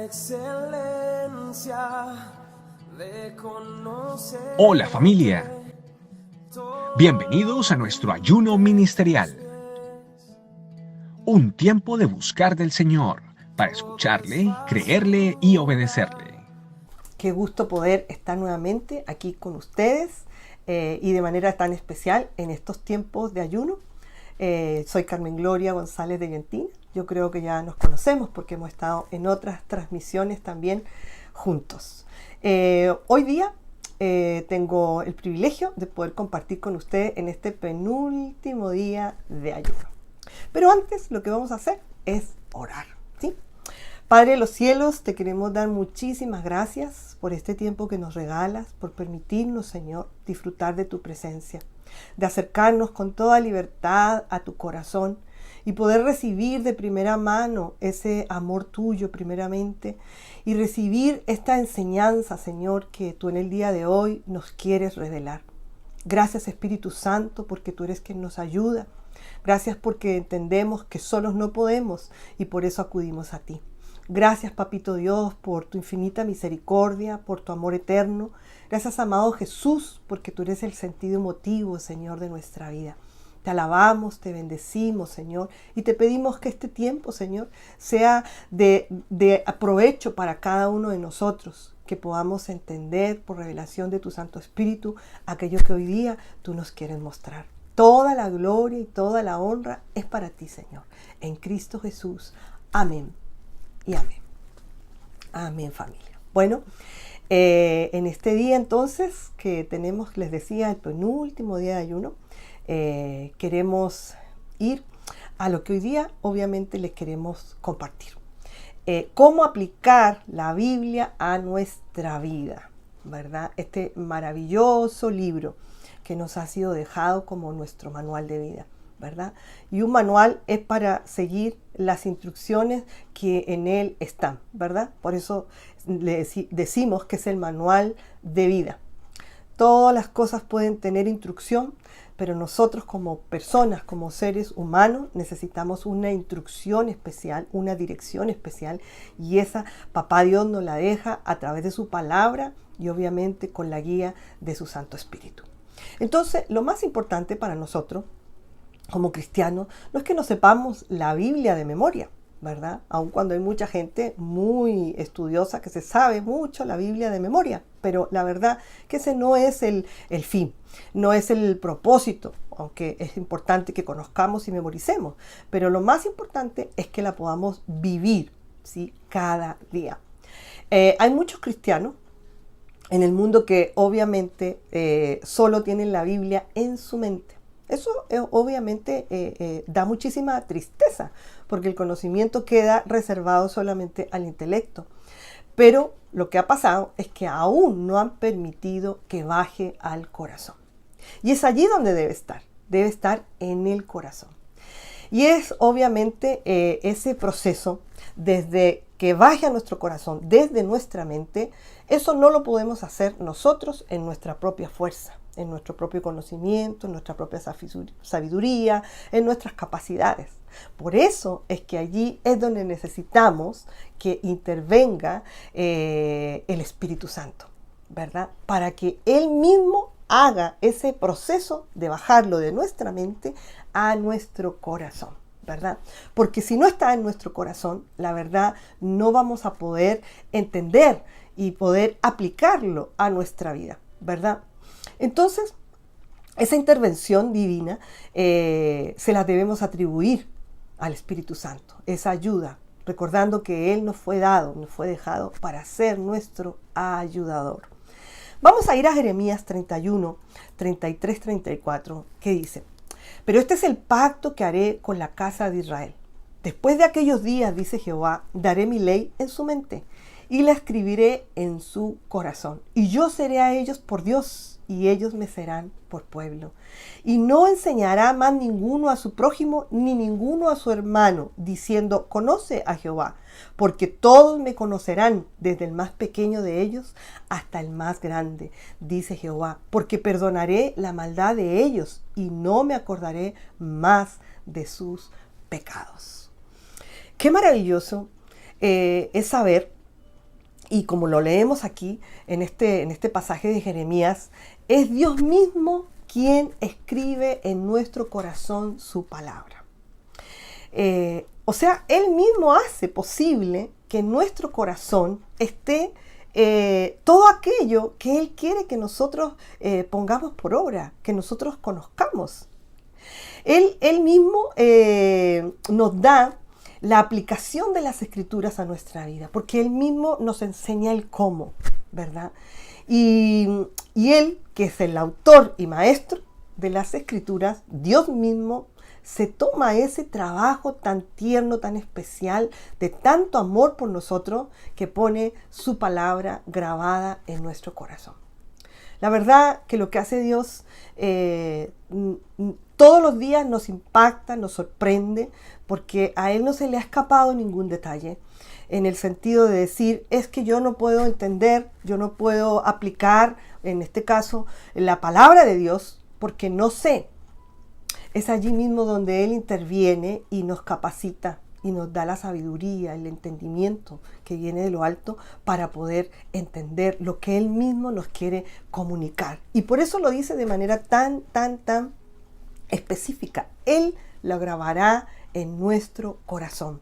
excelencia de conocer. Hola familia, bienvenidos a nuestro ayuno ministerial. Un tiempo de buscar del Señor para escucharle, creerle y obedecerle. Qué gusto poder estar nuevamente aquí con ustedes y de manera tan especial en estos tiempos de ayuno. Soy Carmen Gloria González de Gentina. Yo creo que ya nos conocemos porque hemos estado en otras transmisiones también juntos. Hoy día tengo el privilegio de poder compartir con ustedes en este penúltimo día de ayuno. Pero antes lo que vamos a hacer es orar, ¿sí? Padre de los cielos, te queremos dar muchísimas gracias por este tiempo que nos regalas, por permitirnos, Señor, disfrutar de tu presencia, de acercarnos con toda libertad a tu corazón y poder recibir de primera mano ese amor tuyo primeramente y recibir esta enseñanza, Señor, que tú en el día de hoy nos quieres revelar. Gracias, Espíritu Santo, porque tú eres quien nos ayuda. Gracias porque entendemos que solos no podemos y por eso acudimos a ti. Gracias, Papito Dios, por tu infinita misericordia, por tu amor eterno. Gracias, amado Jesús, porque tú eres el sentido y motivo, Señor, de nuestra vida. Te alabamos, te bendecimos, Señor, y te pedimos que este tiempo, Señor, sea de provecho para cada uno de nosotros, que podamos entender por revelación de tu Santo Espíritu aquello que hoy día tú nos quieres mostrar. Toda la gloria y toda la honra es para ti, Señor. En Cristo Jesús. Amén y amén. Amén, familia. Bueno, en este día entonces que tenemos, les decía, el penúltimo día de ayuno, queremos ir a lo que hoy día obviamente les queremos compartir. Cómo aplicar la Biblia a nuestra vida, ¿verdad? Este maravilloso libro que nos ha sido dejado como nuestro manual de vida, ¿verdad? Y un manual es para seguir las instrucciones que en él están, ¿verdad? Por eso decimos que es el manual de vida. Todas las cosas pueden tener instrucción, pero nosotros como personas, como seres humanos, necesitamos una instrucción especial, una dirección especial, y esa Papá Dios nos la deja a través de su palabra y obviamente con la guía de su Santo Espíritu. Entonces, lo más importante para nosotros, como cristianos, no es que nos sepamos la Biblia de memoria, ¿verdad? Aun cuando hay mucha gente muy estudiosa que se sabe mucho la Biblia de memoria, pero la verdad que ese no es el fin, no es el propósito, aunque es importante que conozcamos y memoricemos, pero lo más importante es que la podamos vivir, ¿sí? Cada día. Hay muchos cristianos en el mundo que obviamente solo tienen la Biblia en su mente. Eso obviamente da muchísima tristeza, porque el conocimiento queda reservado solamente al intelecto. Pero lo que ha pasado es que aún no han permitido que baje al corazón. Y es allí donde debe estar en el corazón. Y es obviamente ese proceso desde que baje a nuestro corazón, desde nuestra mente, eso no lo podemos hacer nosotros en nuestra propia fuerza, en nuestro propio conocimiento, en nuestra propia sabiduría, en nuestras capacidades. Por eso es que allí es donde necesitamos que intervenga el Espíritu Santo, ¿verdad? Para que Él mismo haga ese proceso de bajarlo de nuestra mente a nuestro corazón, ¿verdad? Porque si no está en nuestro corazón, la verdad no vamos a poder entender y poder aplicarlo a nuestra vida, ¿verdad? Entonces, esa intervención divina se la debemos atribuir al Espíritu Santo, esa ayuda, recordando que Él nos fue dado, nos fue dejado para ser nuestro ayudador. Vamos a ir a Jeremías 31, 33, 34, que dice: pero este es el pacto que haré con la casa de Israel. Después de aquellos días, dice Jehová, daré mi ley en su mente y la escribiré en su corazón. Y yo seré a ellos por Dios y ellos me serán por pueblo. Y no enseñará más ninguno a su prójimo ni ninguno a su hermano, diciendo: conoce a Jehová, porque todos me conocerán, desde el más pequeño de ellos hasta el más grande, dice Jehová, porque perdonaré la maldad de ellos y no me acordaré más de sus pecados. Qué maravilloso es saber y como lo leemos aquí en este pasaje de Jeremías, es Dios mismo quien escribe en nuestro corazón su palabra. O sea, Él mismo hace posible que en nuestro corazón esté todo aquello que Él quiere que nosotros pongamos por obra, que nosotros conozcamos. Él mismo nos da la aplicación de las Escrituras a nuestra vida, porque Él mismo nos enseña el cómo, ¿verdad? Y Él, que es el autor y maestro de las Escrituras, Dios mismo, se toma ese trabajo tan tierno, tan especial, de tanto amor por nosotros, que pone su palabra grabada en nuestro corazón. La verdad que lo que hace Dios todos los días nos impacta, nos sorprende, porque a Él no se le ha escapado ningún detalle, en el sentido de decir, es que yo no puedo entender, yo no puedo aplicar, en este caso, la palabra de Dios, porque no sé. Es allí mismo donde Él interviene y nos capacita y nos da la sabiduría, el entendimiento que viene de lo alto para poder entender lo que Él mismo nos quiere comunicar. Y por eso lo dice de manera tan específica. Él lo grabará en nuestro corazón.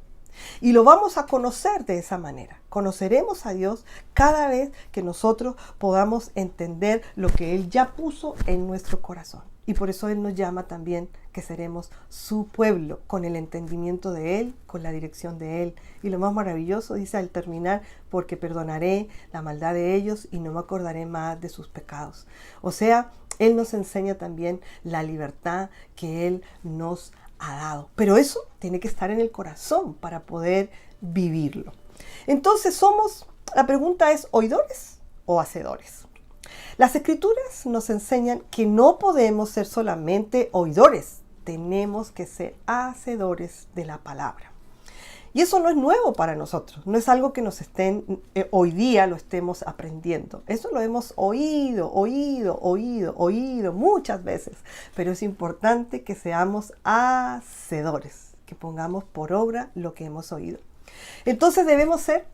Y lo vamos a conocer de esa manera. Conoceremos a Dios cada vez que nosotros podamos entender lo que Él ya puso en nuestro corazón. Y por eso Él nos llama también que seremos su pueblo, con el entendimiento de Él, con la dirección de Él. Y lo más maravilloso, dice al terminar, porque perdonaré la maldad de ellos y no me acordaré más de sus pecados. O sea, Él nos enseña también la libertad que Él nos ha dado. Pero eso tiene que estar en el corazón para poder vivirlo. Entonces la pregunta es, ¿oidores o hacedores? Las Escrituras nos enseñan que no podemos ser solamente oidores, tenemos que ser hacedores de la palabra. Y eso no es nuevo para nosotros, no es algo que hoy día lo estemos aprendiendo. Eso lo hemos oído muchas veces, pero es importante que seamos hacedores, que pongamos por obra lo que hemos oído. Entonces debemos ser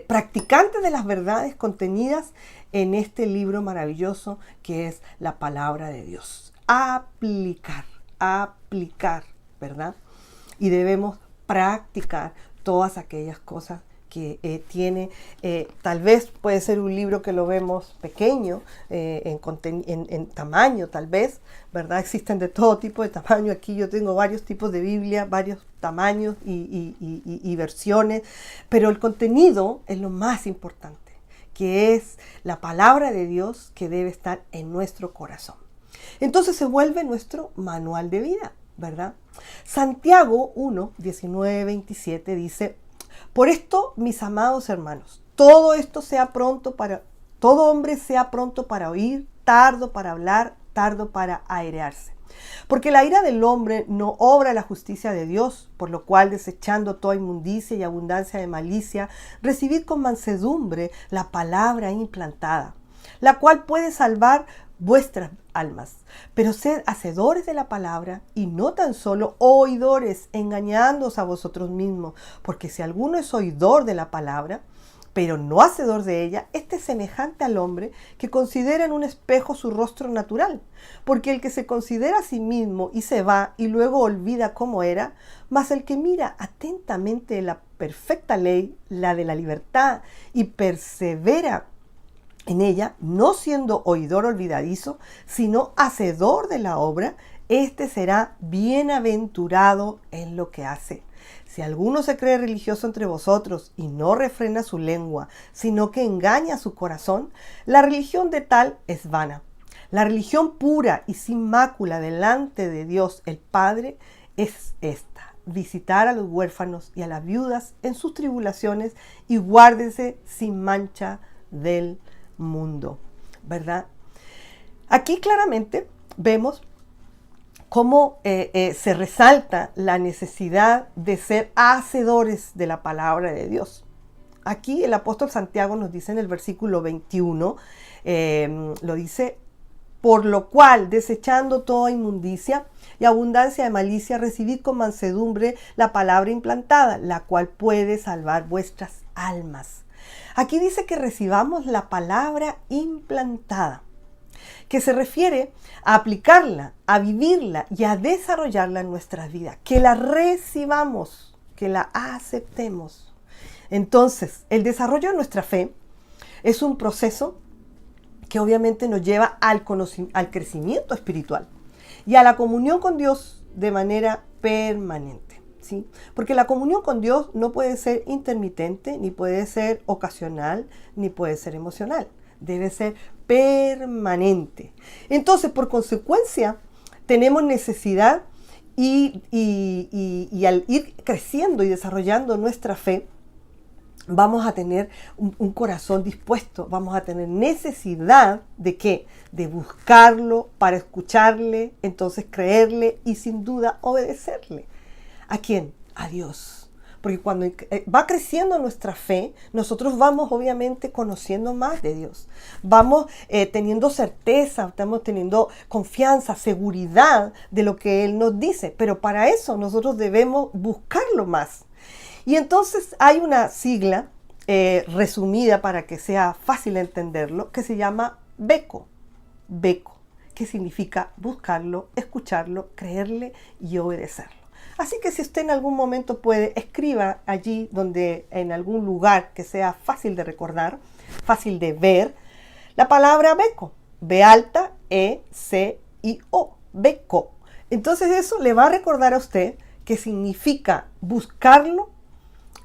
practicantes de las verdades contenidas en este libro maravilloso que es la palabra de Dios. Aplicar, ¿verdad? Y debemos practicar todas aquellas cosas que tiene. Tal vez puede ser un libro que lo vemos pequeño, en tamaño tal vez, ¿verdad? Existen de todo tipo de tamaño. Aquí yo tengo varios tipos de Biblia, varios tamaños y versiones, pero el contenido es lo más importante, que es la palabra de Dios que debe estar en nuestro corazón. Entonces se vuelve nuestro manual de vida, ¿verdad? Santiago 1, 19, 27 dice: por esto, mis amados hermanos, todo hombre sea pronto para oír, tardo para hablar, tardo para airearse. Porque la ira del hombre no obra la justicia de Dios, por lo cual, desechando toda inmundicia y abundancia de malicia, recibid con mansedumbre la palabra implantada, la cual puede salvar vuestras almas. Pero sed hacedores de la palabra y no tan solo oidores, engañándoos a vosotros mismos, porque si alguno es oidor de la palabra, pero no hacedor de ella, este es semejante al hombre que considera en un espejo su rostro natural. Porque el que se considera a sí mismo y se va y luego olvida cómo era, mas el que mira atentamente la perfecta ley, la de la libertad, y persevera en ella, no siendo oidor olvidadizo, sino hacedor de la obra, este será bienaventurado en lo que hace. Si alguno se cree religioso entre vosotros y no refrena su lengua, sino que engaña su corazón, la religión de tal es vana. La religión pura y sin mácula delante de Dios el Padre es esta: visitar a los huérfanos y a las viudas en sus tribulaciones y guárdese sin mancha del mundo, ¿verdad? Aquí claramente vemos cómo se resalta la necesidad de ser hacedores de la palabra de Dios. Aquí el apóstol Santiago nos dice en el versículo 21, lo dice: por lo cual, desechando toda inmundicia y abundancia de malicia, recibid con mansedumbre la palabra implantada, la cual puede salvar vuestras almas. Aquí dice que recibamos la palabra implantada, que se refiere a aplicarla, a vivirla y a desarrollarla en nuestras vidas. Que la recibamos, que la aceptemos. Entonces, el desarrollo de nuestra fe es un proceso que obviamente nos lleva al crecimiento espiritual y a la comunión con Dios de manera permanente, ¿sí? Porque la comunión con Dios no puede ser intermitente, ni puede ser ocasional, ni puede ser emocional. Debe ser permanente. Entonces, por consecuencia, tenemos necesidad y al ir creciendo y desarrollando nuestra fe, vamos a tener un corazón dispuesto, vamos a tener necesidad de ¿qué? De buscarlo para escucharle, entonces creerle y sin duda obedecerle. ¿A quién? A Dios. Porque cuando va creciendo nuestra fe, nosotros vamos obviamente conociendo más de Dios. Vamos teniendo certeza, estamos teniendo confianza, seguridad de lo que Él nos dice. Pero para eso nosotros debemos buscarlo más. Y entonces hay una sigla resumida para que sea fácil entenderlo, que se llama BECO. BECO, que significa buscarlo, escucharlo, creerle y obedecerlo. Así que si usted en algún momento puede, escriba allí donde en algún lugar que sea fácil de recordar, fácil de ver, la palabra BECO. B alta, E, C, I, O. BECO. Entonces eso le va a recordar a usted que significa buscarlo,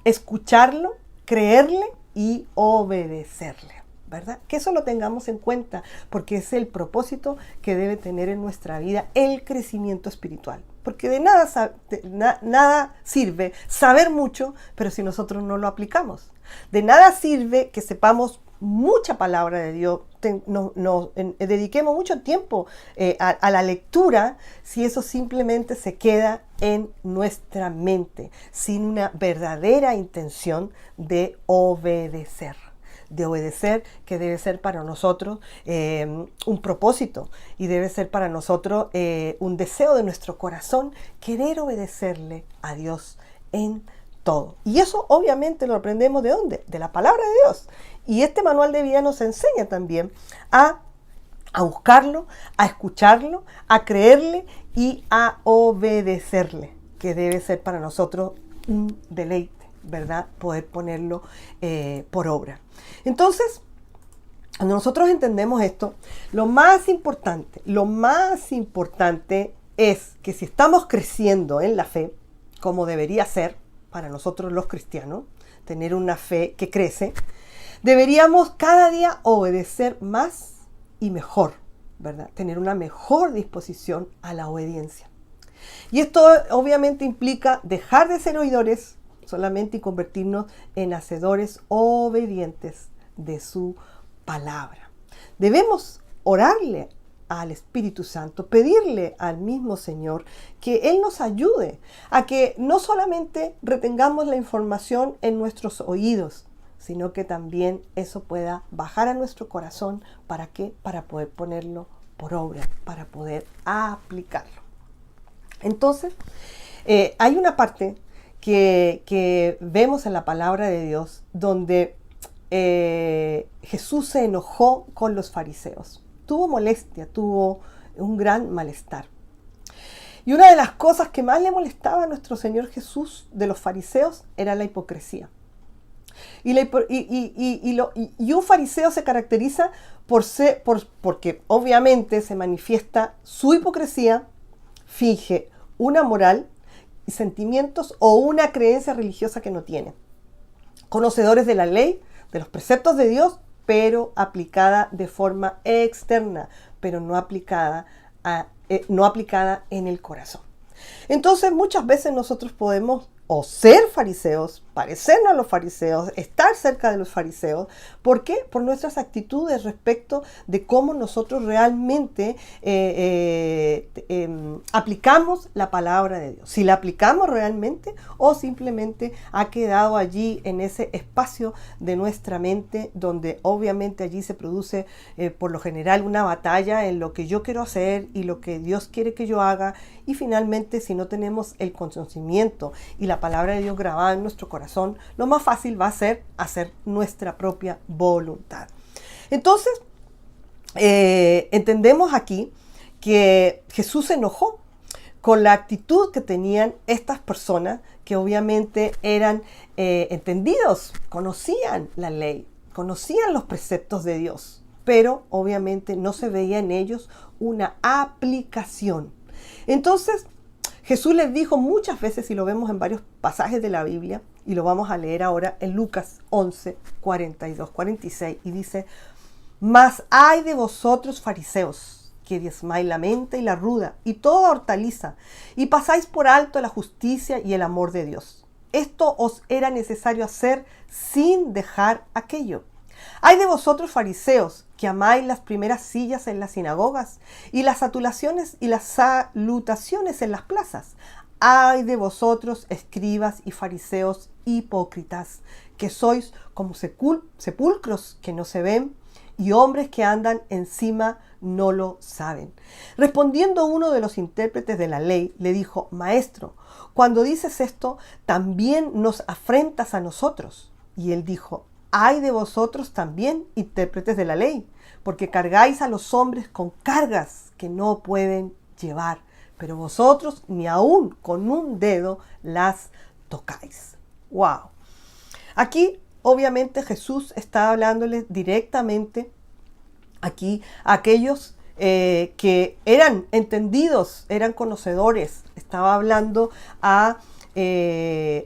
escucharlo, creerle y obedecerle, ¿verdad? Que eso lo tengamos en cuenta porque es el propósito que debe tener en nuestra vida el crecimiento espiritual. Porque de nada sirve saber mucho, pero si nosotros no lo aplicamos. De nada sirve que sepamos mucha palabra de Dios, dediquemos mucho tiempo a la lectura, si eso simplemente se queda en nuestra mente, sin una verdadera intención de obedecer. Que debe ser para nosotros un propósito y debe ser para nosotros un deseo de nuestro corazón, querer obedecerle a Dios en todo. Y eso obviamente lo aprendemos ¿de dónde? De la palabra de Dios. Y este manual de vida nos enseña también a buscarlo, a escucharlo, a creerle y a obedecerle, que debe ser para nosotros un deleite, ¿verdad? Poder ponerlo por obra. Entonces, cuando nosotros entendemos esto, lo más importante es que si estamos creciendo en la fe, como debería ser para nosotros los cristianos, tener una fe que crece, deberíamos cada día obedecer más y mejor, ¿verdad? Tener una mejor disposición a la obediencia. Y esto obviamente implica dejar de ser oidores solamente y convertirnos en hacedores obedientes de su palabra. Debemos orarle al Espíritu Santo, pedirle al mismo Señor que Él nos ayude a que no solamente retengamos la información en nuestros oídos, sino que también eso pueda bajar a nuestro corazón. ¿Para qué? Para poder ponerlo por obra, para poder aplicarlo. Entonces, hay una parte que vemos en la palabra de Dios donde Jesús se enojó con los fariseos. Tuvo molestia, tuvo un gran malestar. Y una de las cosas que más le molestaba a nuestro Señor Jesús de los fariseos era la hipocresía. Y un fariseo se caracteriza porque obviamente se manifiesta su hipocresía, finge una moral y sentimientos o una creencia religiosa que no tiene. Conocedores de la ley, de los preceptos de Dios, pero aplicada de forma externa, pero no aplicada en el corazón. Entonces muchas veces nosotros podemos o ser fariseos, parecernos a los fariseos, estar cerca de los fariseos. ¿Por qué? Por nuestras actitudes respecto de cómo nosotros realmente aplicamos la palabra de Dios. Si la aplicamos realmente o simplemente ha quedado allí en ese espacio de nuestra mente donde obviamente allí se produce por lo general una batalla en lo que yo quiero hacer y lo que Dios quiere que yo haga. Y finalmente, si no tenemos el conocimiento y la palabra de Dios grabada en nuestro corazón, corazón, lo más fácil va a ser hacer nuestra propia voluntad. Entonces, entendemos aquí que Jesús se enojó con la actitud que tenían estas personas que obviamente eran entendidos, conocían la ley, conocían los preceptos de Dios, pero obviamente no se veía en ellos una aplicación. Entonces, Jesús les dijo muchas veces, y lo vemos en varios pasajes de la Biblia, y lo vamos a leer ahora en Lucas 11, 42, 46, y dice: mas ay de vosotros, fariseos, que diezmáis la menta y la ruda y toda hortaliza, y pasáis por alto la justicia y el amor de Dios. Esto os era necesario hacer sin dejar aquello. Ay de vosotros, fariseos, que amáis las primeras sillas en las sinagogas y las adulaciones y las salutaciones en las plazas. Ay de vosotros, escribas y fariseos hipócritas, que sois como sepulcros que no se ven, y hombres que andan encima no lo saben. Respondiendo uno de los intérpretes de la ley, le dijo: maestro, cuando dices esto, también nos afrentas a nosotros. Y él dijo: ay de vosotros también, intérpretes de la ley, porque cargáis a los hombres con cargas que no pueden llevar, pero vosotros ni aún con un dedo las tocáis. ¡Wow! Aquí obviamente Jesús está hablándoles directamente aquí a aquellos que eran entendidos, eran conocedores. Estaba hablando a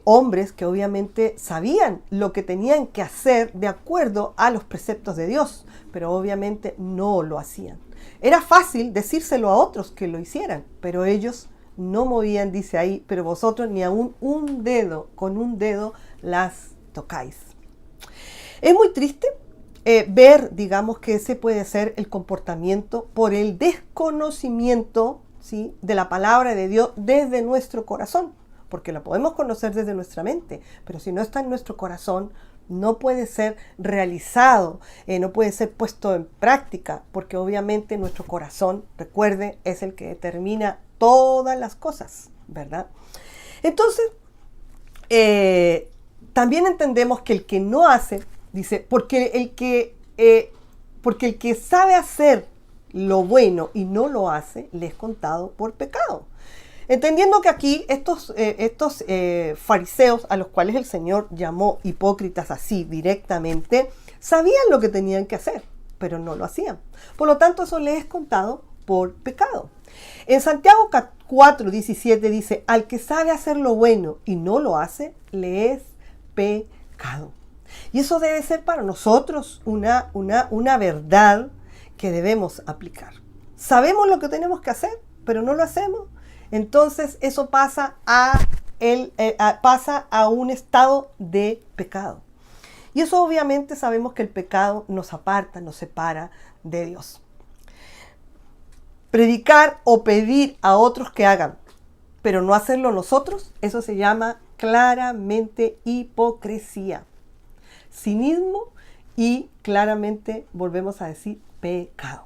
hombres que obviamente sabían lo que tenían que hacer de acuerdo a los preceptos de Dios, pero obviamente no lo hacían. Era fácil decírselo a otros que lo hicieran, pero ellos no movían, dice ahí, pero vosotros ni aún un dedo, con un dedo las tocáis. Es muy triste ver, digamos, que ese puede ser el comportamiento por el desconocimiento, ¿sí?, de la palabra de Dios desde nuestro corazón, porque la podemos conocer desde nuestra mente, pero si no está en nuestro corazón, no puede ser realizado, no puede ser puesto en práctica, porque obviamente nuestro corazón, recuerde, es el que determina todas las cosas, ¿verdad? Entonces, también entendemos que el que no hace, dice, porque el que sabe hacer lo bueno y no lo hace, le es contado por pecado. Entendiendo que aquí estos fariseos, a los cuales el Señor llamó hipócritas así directamente, sabían lo que tenían que hacer, pero no lo hacían. Por lo tanto, eso les es contado por pecado. En Santiago 4:17 dice: al que sabe hacer lo bueno y no lo hace, le es pecado. Y eso debe ser para nosotros una verdad que debemos aplicar. Sabemos lo que tenemos que hacer, pero no lo hacemos. Entonces eso pasa a un estado de pecado. Y eso obviamente sabemos que el pecado nos aparta, nos separa de Dios. Predicar o pedir a otros que hagan, pero no hacerlo nosotros, eso se llama claramente hipocresía, cinismo y claramente, volvemos a decir, pecado.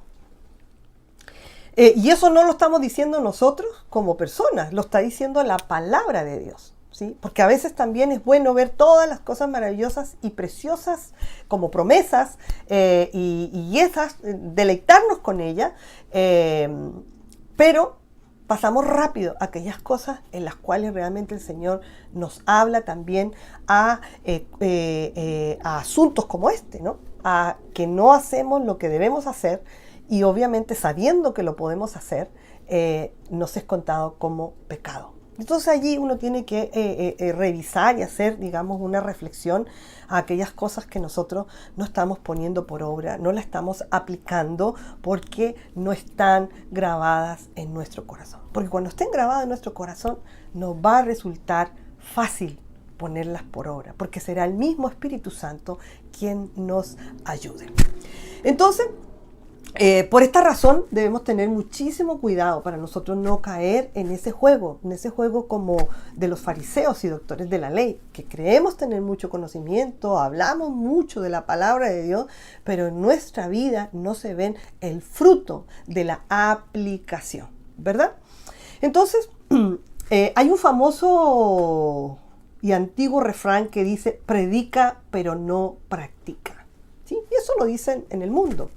Y eso no lo estamos diciendo nosotros como personas, lo está diciendo la palabra de Dios, ¿sí? Porque a veces también es bueno ver todas las cosas maravillosas y preciosas como promesas y esas, deleitarnos con ellas, pero pasamos rápido a aquellas cosas en las cuales realmente el Señor nos habla también a asuntos como este, ¿no? A que no hacemos lo que debemos hacer. Y obviamente sabiendo que lo podemos hacer, nos es contado como pecado. Entonces allí uno tiene que revisar y hacer, digamos, una reflexión a aquellas cosas que nosotros no estamos poniendo por obra, no la estamos aplicando porque no están grabadas en nuestro corazón. Porque cuando estén grabadas en nuestro corazón, nos va a resultar fácil ponerlas por obra, porque será el mismo Espíritu Santo quien nos ayude. Entonces, por esta razón debemos tener muchísimo cuidado para nosotros no caer en ese juego como de los fariseos y doctores de la ley, que creemos tener mucho conocimiento, hablamos mucho de la palabra de Dios, pero en nuestra vida no se ven el fruto de la aplicación, ¿verdad? Entonces, hay un famoso y antiguo refrán que dice: predica pero no practica. ¿Sí? Y eso lo dicen en el mundo.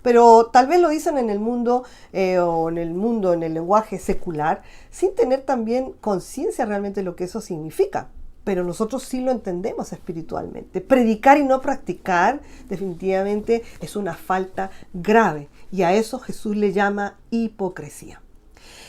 Pero tal vez lo dicen en el mundo en el lenguaje secular, sin tener también conciencia realmente de lo que eso significa. Pero nosotros sí lo entendemos espiritualmente. Predicar y no practicar definitivamente es una falta grave. Y a eso Jesús le llama hipocresía.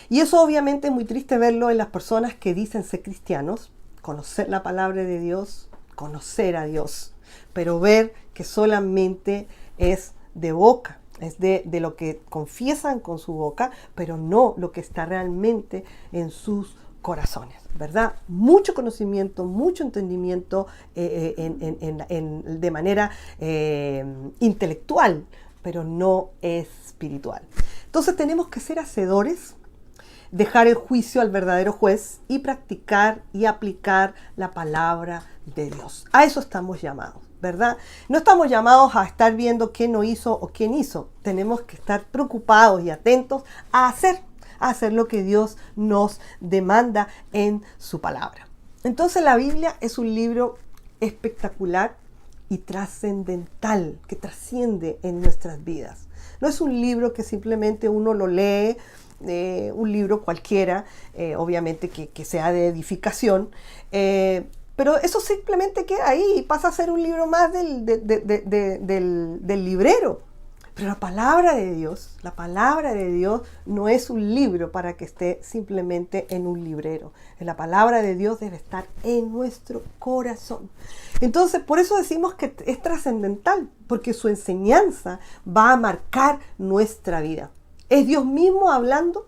Y eso obviamente es muy triste verlo en las personas que dicen ser cristianos, conocer la palabra de Dios, conocer a Dios, pero ver que solamente es de boca, es de lo que confiesan con su boca, pero no lo que está realmente en sus corazones, ¿verdad? Mucho conocimiento, mucho entendimiento de manera intelectual, pero no espiritual. Entonces tenemos que ser hacedores, dejar el juicio al verdadero juez y practicar y aplicar la palabra de Dios. A eso estamos llamados, ¿verdad? No estamos llamados a estar viendo quién no hizo o quién hizo. Tenemos que estar preocupados y atentos a hacer lo que Dios nos demanda en su palabra. Entonces la Biblia es un libro espectacular y trascendental, que trasciende en nuestras vidas. No es un libro que simplemente uno lo lee, un libro cualquiera, obviamente que sea de edificación, pero eso simplemente queda ahí y pasa a ser un libro más del librero. Pero la palabra de Dios no es un libro para que esté simplemente en un librero. La palabra de Dios debe estar en nuestro corazón. Entonces, por eso decimos que es trascendental, porque su enseñanza va a marcar nuestra vida. Es Dios mismo hablando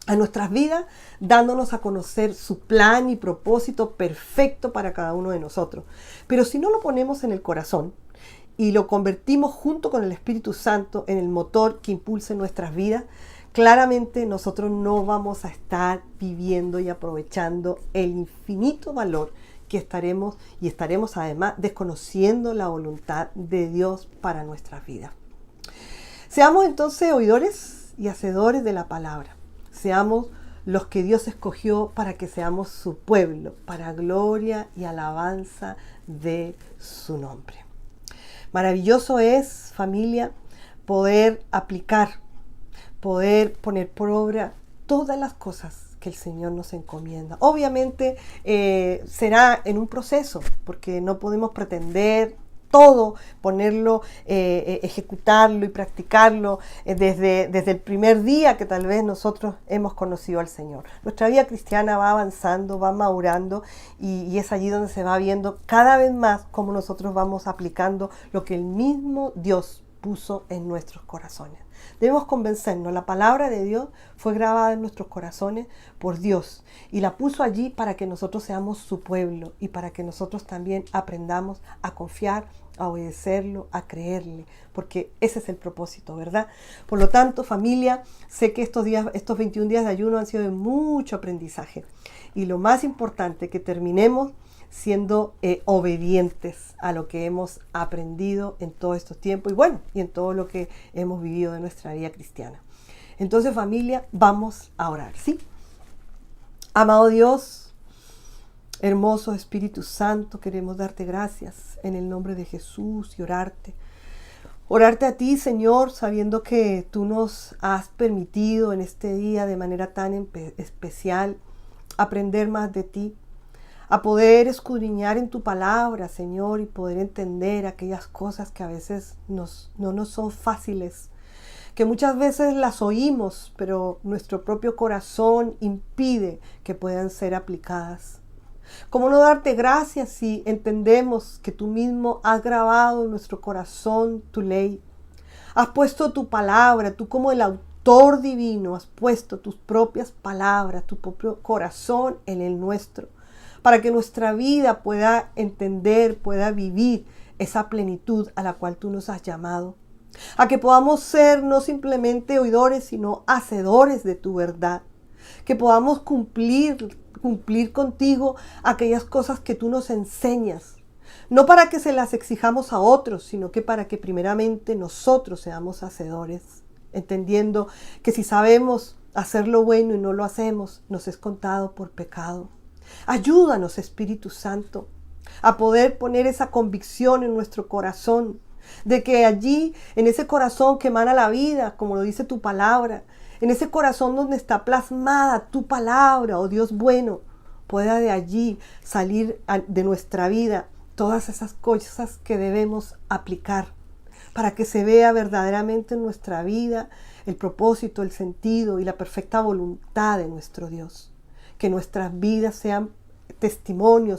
a nuestras vidas, dándonos a conocer su plan y propósito perfecto para cada uno de nosotros. Pero si no lo ponemos en el corazón y lo convertimos junto con el Espíritu Santo en el motor que impulse nuestras vidas, claramente nosotros no vamos a estar viviendo y aprovechando el infinito valor que estaremos además desconociendo la voluntad de Dios para nuestras vidas. Seamos entonces oidores y hacedores de la palabra. Seamos los que Dios escogió para que seamos su pueblo, para gloria y alabanza de su nombre. Maravilloso es, familia, poder aplicar, poder poner por obra todas las cosas que el Señor nos encomienda. Obviamente será en un proceso, porque no podemos pretender todo, ponerlo, ejecutarlo y practicarlo desde el primer día que tal vez nosotros hemos conocido al Señor. Nuestra vida cristiana va avanzando, va madurando y es allí donde se va viendo cada vez más cómo nosotros vamos aplicando lo que el mismo Dios puso en nuestros corazones. Debemos convencernos, la palabra de Dios fue grabada en nuestros corazones por Dios y la puso allí para que nosotros seamos su pueblo y para que nosotros también aprendamos a confiar, a obedecerlo, a creerle, porque ese es el propósito, ¿verdad? Por lo tanto, familia, sé que estos 21 días de ayuno han sido de mucho aprendizaje y lo más importante, que terminemos siendo obedientes a lo que hemos aprendido en todos estos tiempos y en todo lo que hemos vivido de nuestra vida cristiana. Entonces, familia, vamos a orar, ¿sí? Amado Dios, hermoso Espíritu Santo, queremos darte gracias en el nombre de Jesús y orarte a ti, Señor, sabiendo que tú nos has permitido en este día de manera tan especial aprender más de ti, a poder escudriñar en tu palabra, Señor, y poder entender aquellas cosas que a veces no nos son fáciles, que muchas veces las oímos, pero nuestro propio corazón impide que puedan ser aplicadas. ¿Cómo no darte gracias si entendemos que tú mismo has grabado en nuestro corazón tu ley? Has puesto tu palabra, tú como el autor divino, has puesto tus propias palabras, tu propio corazón en el nuestro, para que nuestra vida pueda entender, pueda vivir esa plenitud a la cual tú nos has llamado. A que podamos ser no simplemente oidores, sino hacedores de tu verdad. Que podamos cumplir contigo aquellas cosas que tú nos enseñas. No para que se las exijamos a otros, sino que para que primeramente nosotros seamos hacedores. Entendiendo que si sabemos hacer lo bueno y no lo hacemos, nos es contado por pecado. Ayúdanos, Espíritu Santo, a poder poner esa convicción en nuestro corazón, de que allí, en ese corazón que emana la vida, como lo dice tu palabra, en ese corazón donde está plasmada tu palabra, oh Dios bueno, pueda de allí salir de nuestra vida todas esas cosas que debemos aplicar para que se vea verdaderamente en nuestra vida el propósito, el sentido y la perfecta voluntad de nuestro Dios. Que nuestras vidas sean testimonios